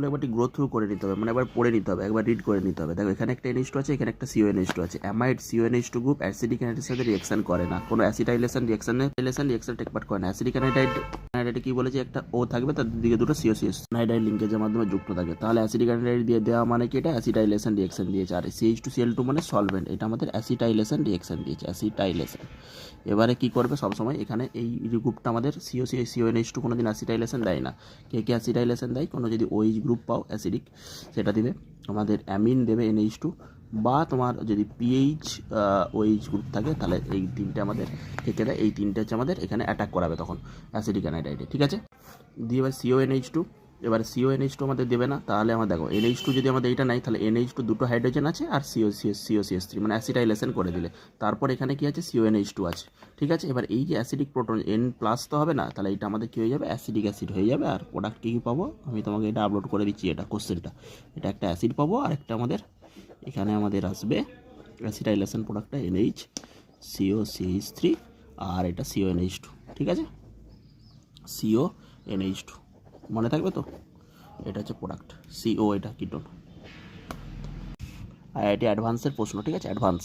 একবারটি grow through করে নিতে হবে, মানে একবার পড়ে নিতে হবে, একবার রিড করে নিতে হবে। দেখো এখানে একটা NH2 আছে, এখানে একটা CONH2 আছে। অ্যামাইড CONH2 গ্রুপ অ্যাসিডিক অ্যানাইডের সাথে রিঅ্যাকশন করে না, কোনো অ্যাসিটাইলেশন রিঅ্যাকশন টেক পার্ট করে না। অ্যাসিডিক অ্যানাইডে কি বলেছে, একটা O থাকবে, তার দিকে দুটো COCH অ্যানাইডাইড লিঙ্কেজের মাধ্যমে যুক্ত থাকে। তাহলে অ্যাসিডিক অ্যানাইডাইড দিয়ে দেওয়া মানে কি, এটা অ্যাসিটাইলেশন রিঅ্যাকশন দিয়েছে। আর CH2Cl2 মানে সলভেন্ট, এটা আমাদের অ্যাসিটাইলেশন রিঅ্যাকশন দিয়েছে, অ্যাসিটাইলেশন। এবারে কি করবে, সবসময় এখানে এই গ্রুপটা আমাদের CONH2 কোনো দিন অ্যাসিটাইলেশন দেয় না। কে অ্যাসিটাইলেশন দেয়, কোনো যদি OH গ্রুপ পাও অ্যাসিডিক, সেটা দিবে আমাদের অ্যামিন দেবে NH2, বা তোমার যদি PH OH গ্রুপ থাকে, তাহলে এই তিনটে আমাদের থেকে দেয়। এই তিনটে হচ্ছে আমাদের এখানে অ্যাটাক করাবে তখন অ্যাসিডিক অ্যানাইডাইডে, ঠিক আছে। দিয়ে এবার CONH2, এবার CONH2 আমাদের দেবে না। তাহলে আমার দেখো NH2 যদি আমাদের এইটা নাই, তাহলে NH2 দুটো হাইড্রোজেন আছে আর COCH3, মানে অ্যাসিটাইলেশন করে দিলে। তারপর এখানে কি আছে, CONH2 আছে, ঠিক আছে। এবার এই যে অ্যাসিডিক প্রোটন N+ তো হবে না, তাহলে এটা আমাদের কী হয়ে যাবে, অ্যাসিডিক অ্যাসিড হয়ে যাবে। আর প্রোডাক্ট কী পাবো, আমি তোমাকে এটা আপলোড করে দিচ্ছি, এটা কোশ্চেনটা। এটা একটা অ্যাসিড পাবো, আর একটা আমাদের এখানে আমাদের আসবে অ্যাসিটাইলেশন প্রোডাক্টটা NH COCH3, আর এটা CONH2, ঠিক আছে, CONH2 মনে থাকবে তো। এটা হচ্ছে প্রোডাক্ট, CO এটা কিটোন। IIT অ্যাডভান্সের প্রশ্ন, ঠিক আছে, অ্যাডভান্স।